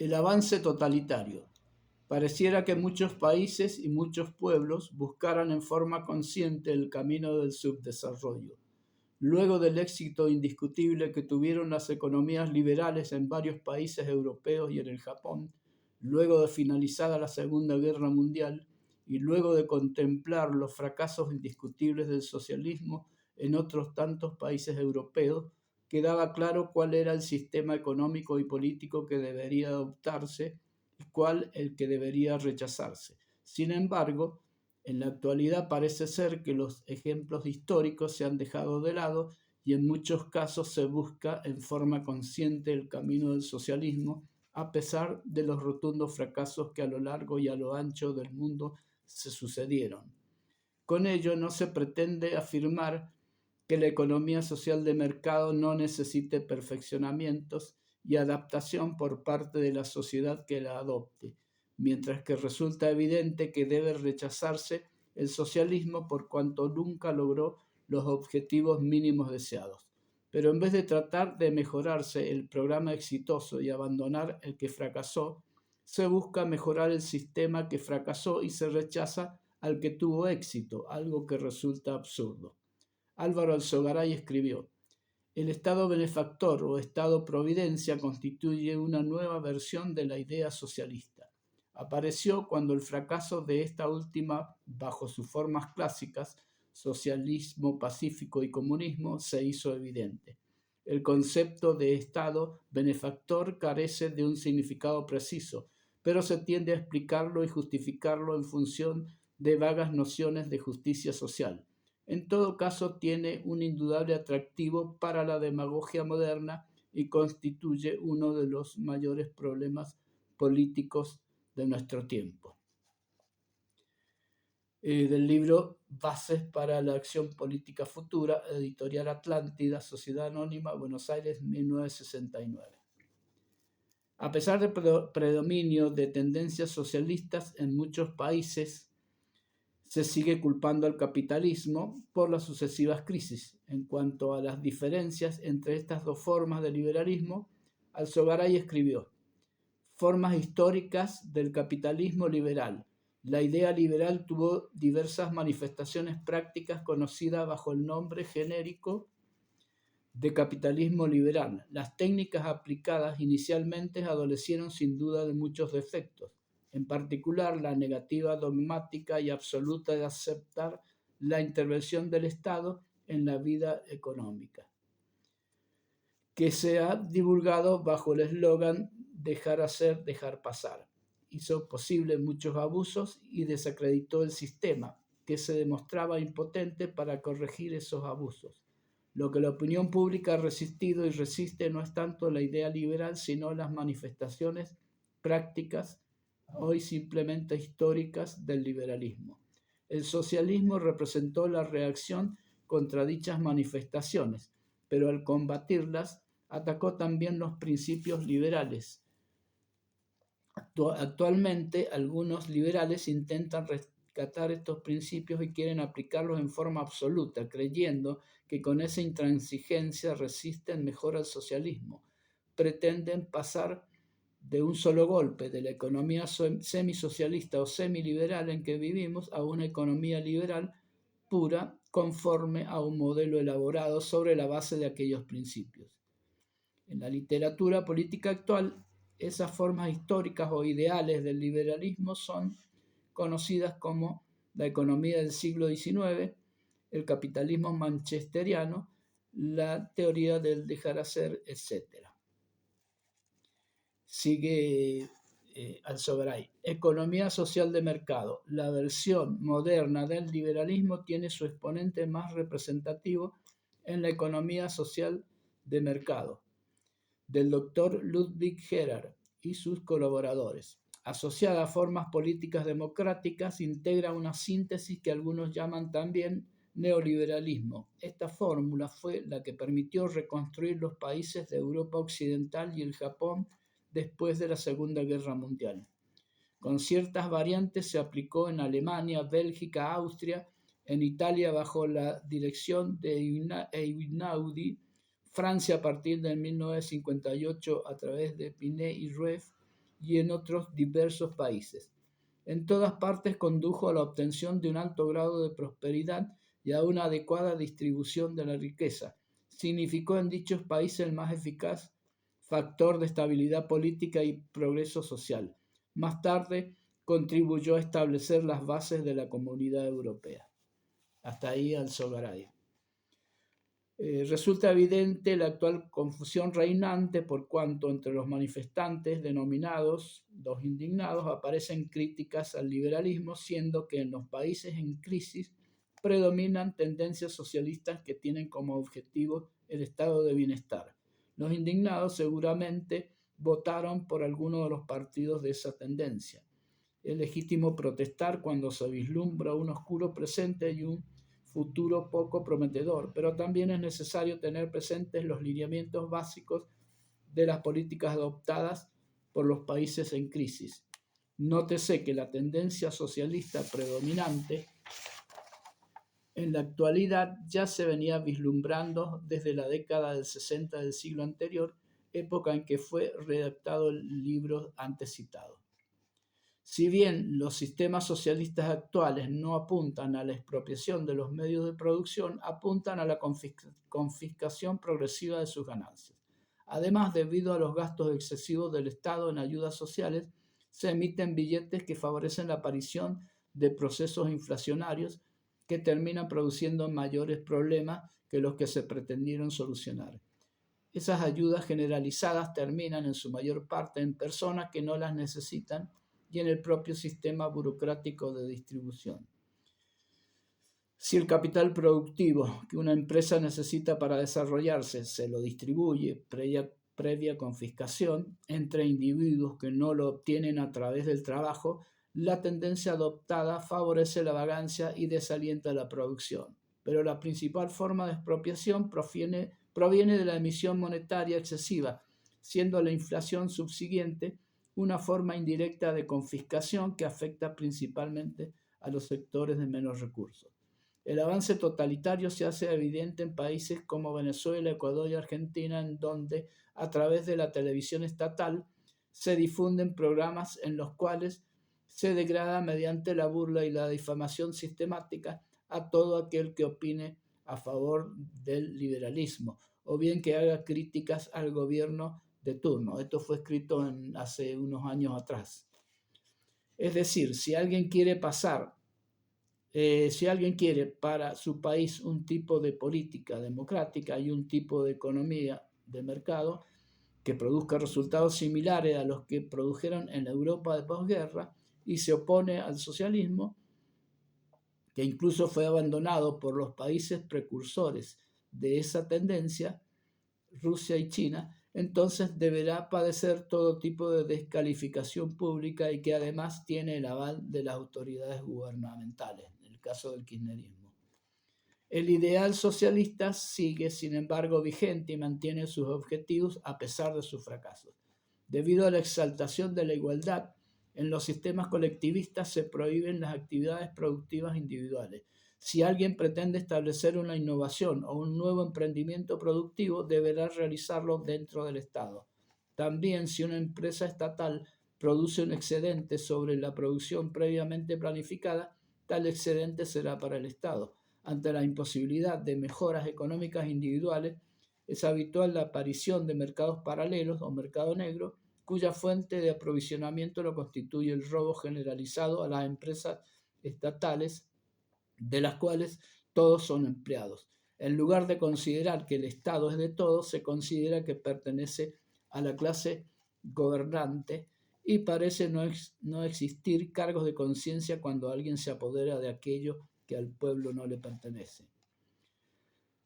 El avance totalitario. Pareciera que muchos países y muchos pueblos buscaran en forma consciente el camino del subdesarrollo. Luego del éxito indiscutible que tuvieron las economías liberales en varios países europeos y en el Japón, luego de finalizada la Segunda Guerra Mundial y luego de contemplar los fracasos indiscutibles del socialismo en otros tantos países europeos, quedaba claro cuál era el sistema económico y político que debería adoptarse y cuál el que debería rechazarse. Sin embargo, en la actualidad parece ser que los ejemplos históricos se han dejado de lado y en muchos casos se busca en forma consciente el camino del socialismo, a pesar de los rotundos fracasos que a lo largo y a lo ancho del mundo se sucedieron. Con ello no se pretende afirmar que la economía social de mercado no necesite perfeccionamientos y adaptación por parte de la sociedad que la adopte, mientras que resulta evidente que debe rechazarse el socialismo por cuanto nunca logró los objetivos mínimos deseados. Pero en vez de tratar de mejorarse el programa exitoso y abandonar el que fracasó, se busca mejorar el sistema que fracasó y se rechaza al que tuvo éxito, algo que resulta absurdo. Álvaro Alzogaray escribió: el Estado benefactor o Estado providencia constituye una nueva versión de la idea socialista. Apareció cuando el fracaso de esta última, bajo sus formas clásicas, socialismo pacífico y comunismo, se hizo evidente. El concepto de Estado benefactor carece de un significado preciso, pero se tiende a explicarlo y justificarlo en función de vagas nociones de justicia social. En todo caso, tiene un indudable atractivo para la demagogia moderna y constituye uno de los mayores problemas políticos de nuestro tiempo. Del libro Bases para la Acción Política Futura, Editorial Atlántida, Sociedad Anónima, Buenos Aires, 1969. A pesar del predominio de tendencias socialistas en muchos países, se sigue culpando al capitalismo por las sucesivas crisis. En cuanto a las diferencias entre estas dos formas de liberalismo, Alzogaray escribió: formas históricas del capitalismo liberal. La idea liberal tuvo diversas manifestaciones prácticas conocidas bajo el nombre genérico de capitalismo liberal. Las técnicas aplicadas inicialmente adolecieron sin duda de muchos defectos, en particular la negativa dogmática y absoluta de aceptar la intervención del Estado en la vida económica, que se ha divulgado bajo el eslogan dejar hacer, dejar pasar. Hizo posible muchos abusos y desacreditó el sistema, que se demostraba impotente para corregir esos abusos. Lo que la opinión pública ha resistido y resiste no es tanto la idea liberal, sino las manifestaciones prácticas, hoy simplemente históricas, del liberalismo. El socialismo representó la reacción contra dichas manifestaciones, pero al combatirlas atacó también los principios liberales. Actualmente, algunos liberales intentan rescatar estos principios y quieren aplicarlos en forma absoluta, creyendo que con esa intransigencia resisten mejor al socialismo. Pretenden pasar de un solo golpe de la economía semisocialista o semiliberal en que vivimos a una economía liberal pura, conforme a un modelo elaborado sobre la base de aquellos principios. En la literatura política actual, esas formas históricas o ideales del liberalismo son conocidas como la economía del siglo XIX, el capitalismo manchesteriano, la teoría del dejar hacer, etc. Sigue Alzogaray. Economía social de mercado. La versión moderna del liberalismo tiene su exponente más representativo en la economía social de mercado, del doctor Ludwig Erhard y sus colaboradores. Asociada a formas políticas democráticas, integra una síntesis que algunos llaman también neoliberalismo. Esta fórmula fue la que permitió reconstruir los países de Europa Occidental y el Japón después de la Segunda Guerra Mundial. Con ciertas variantes se aplicó en Alemania, Bélgica, Austria, en Italia bajo la dirección de Einaudi, Francia a partir de 1958 a través de Pinet y Rueff, y en otros diversos países. En todas partes condujo a la obtención de un alto grado de prosperidad y a una adecuada distribución de la riqueza. Significó en dichos países el más eficaz factor de estabilidad política y progreso social. Más tarde contribuyó a establecer las bases de la Comunidad Europea. Hasta ahí Alzogaray. Resulta evidente la actual confusión reinante por cuanto entre los manifestantes denominados los indignados aparecen críticas al liberalismo, siendo que en los países en crisis predominan tendencias socialistas que tienen como objetivo el estado de bienestar. Los indignados seguramente votaron por alguno de los partidos de esa tendencia. Es legítimo protestar cuando se vislumbra un oscuro presente y un futuro poco prometedor, pero también es necesario tener presentes los lineamientos básicos de las políticas adoptadas por los países en crisis. Nótese que la tendencia socialista predominante en la actualidad ya se venía vislumbrando desde la década del 60 del siglo anterior, época en que fue redactado el libro antes citado. Si bien los sistemas socialistas actuales no apuntan a la expropiación de los medios de producción, apuntan a la confiscación progresiva de sus ganancias. Además, debido a los gastos excesivos del Estado en ayudas sociales, se emiten billetes que favorecen la aparición de procesos inflacionarios que terminan produciendo mayores problemas que los que se pretendieron solucionar. Esas ayudas generalizadas terminan en su mayor parte en personas que no las necesitan y en el propio sistema burocrático de distribución. Si el capital productivo que una empresa necesita para desarrollarse se lo distribuye previa confiscación entre individuos que no lo obtienen a través del trabajo, la tendencia adoptada favorece la vagancia y desalienta la producción. Pero la principal forma de expropiación proviene de la emisión monetaria excesiva, siendo la inflación subsiguiente una forma indirecta de confiscación que afecta principalmente a los sectores de menos recursos. El avance totalitario se hace evidente en países como Venezuela, Ecuador y Argentina, en donde, a través de la televisión estatal, se difunden programas en los cuales se degrada mediante la burla y la difamación sistemática a todo aquel que opine a favor del liberalismo, o bien que haga críticas al gobierno de turno. Esto fue escrito hace unos años atrás. Es decir, si alguien quiere para su país un tipo de política democrática y un tipo de economía de mercado que produzca resultados similares a los que produjeron en la Europa de posguerra y se opone al socialismo, que incluso fue abandonado por los países precursores de esa tendencia, Rusia y China, entonces deberá padecer todo tipo de descalificación pública y que además tiene el aval de las autoridades gubernamentales, en el caso del kirchnerismo. El ideal socialista sigue, sin embargo, vigente y mantiene sus objetivos a pesar de sus fracasos. Debido a la exaltación de la igualdad, en los sistemas colectivistas se prohíben las actividades productivas individuales. Si alguien pretende establecer una innovación o un nuevo emprendimiento productivo, deberá realizarlo dentro del Estado. También, si una empresa estatal produce un excedente sobre la producción previamente planificada, tal excedente será para el Estado. Ante la imposibilidad de mejoras económicas individuales, es habitual la aparición de mercados paralelos o mercado negro, cuya fuente de aprovisionamiento lo constituye el robo generalizado a las empresas estatales, de las cuales todos son empleados. En lugar de considerar que el Estado es de todos, se considera que pertenece a la clase gobernante y parece no existir cargos de conciencia cuando alguien se apodera de aquello que al pueblo no le pertenece.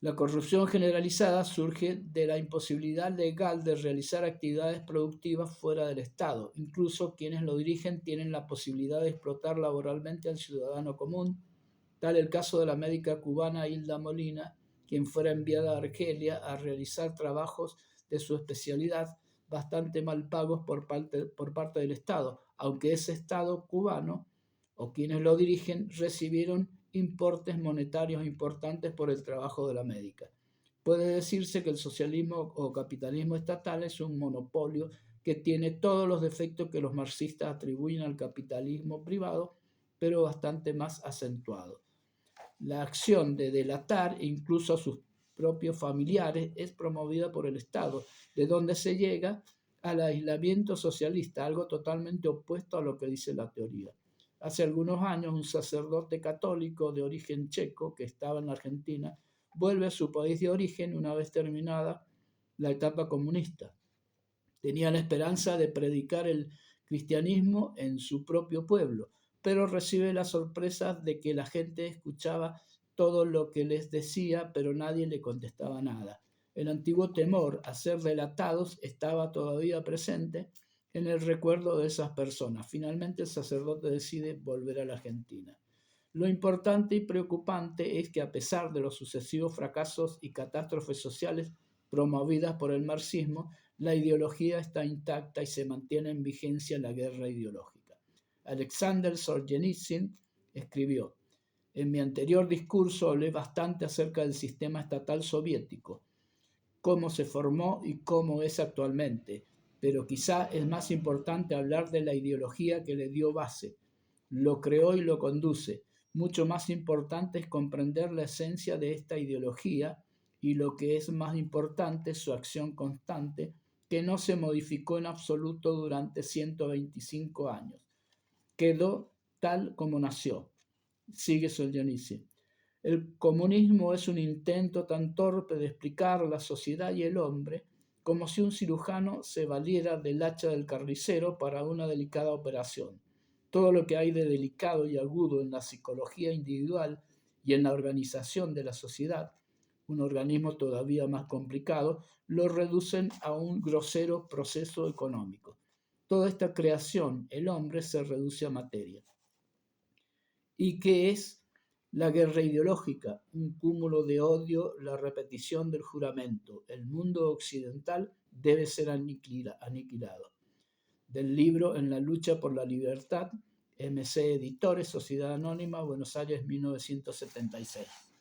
La corrupción generalizada surge de la imposibilidad legal de realizar actividades productivas fuera del Estado. Incluso quienes lo dirigen tienen la posibilidad de explotar laboralmente al ciudadano común. Tal el caso de la médica cubana Hilda Molina, quien fuera enviada a Argelia a realizar trabajos de su especialidad bastante mal pagos por parte del Estado, aunque ese Estado cubano o quienes lo dirigen recibieron importes monetarios importantes por el trabajo de la médica. Puede decirse que el socialismo o capitalismo estatal es un monopolio que tiene todos los defectos que los marxistas atribuyen al capitalismo privado, pero bastante más acentuado. La acción de delatar incluso a sus propios familiares es promovida por el Estado, de donde se llega al aislamiento socialista, algo totalmente opuesto a lo que dice la teoría. Hace algunos años, un sacerdote católico de origen checo que estaba en la Argentina vuelve a su país de origen una vez terminada la etapa comunista. Tenía la esperanza de predicar el cristianismo en su propio pueblo, pero recibe la sorpresa de que la gente escuchaba todo lo que les decía, pero nadie le contestaba nada. El antiguo temor a ser delatados estaba todavía presente en el recuerdo de esas personas. Finalmente el sacerdote decide volver a la Argentina. Lo importante y preocupante es que a pesar de los sucesivos fracasos y catástrofes sociales promovidas por el marxismo, la ideología está intacta y se mantiene en vigencia la guerra ideológica. Alexander Solzhenitsyn escribió: en mi anterior discurso hablé bastante acerca del sistema estatal soviético, cómo se formó y cómo es actualmente, pero quizá es más importante hablar de la ideología que le dio base, lo creó y lo conduce. Mucho más importante es comprender la esencia de esta ideología y lo que es más importante, su acción constante, que no se modificó en absoluto durante 125 años. Quedó tal como nació. Sigue Solzhenitsyn. El comunismo es un intento tan torpe de explicar la sociedad y el hombre como si un cirujano se valiera del hacha del carnicero para una delicada operación. Todo lo que hay de delicado y agudo en la psicología individual y en la organización de la sociedad, un organismo todavía más complicado, lo reducen a un grosero proceso económico. Toda esta creación, el hombre, se reduce a materia. ¿Y qué es la guerra ideológica? Un cúmulo de odio, la repetición del juramento. El mundo occidental debe ser aniquilado. Del libro En la lucha por la libertad, MC Editores, Sociedad Anónima, Buenos Aires, 1976.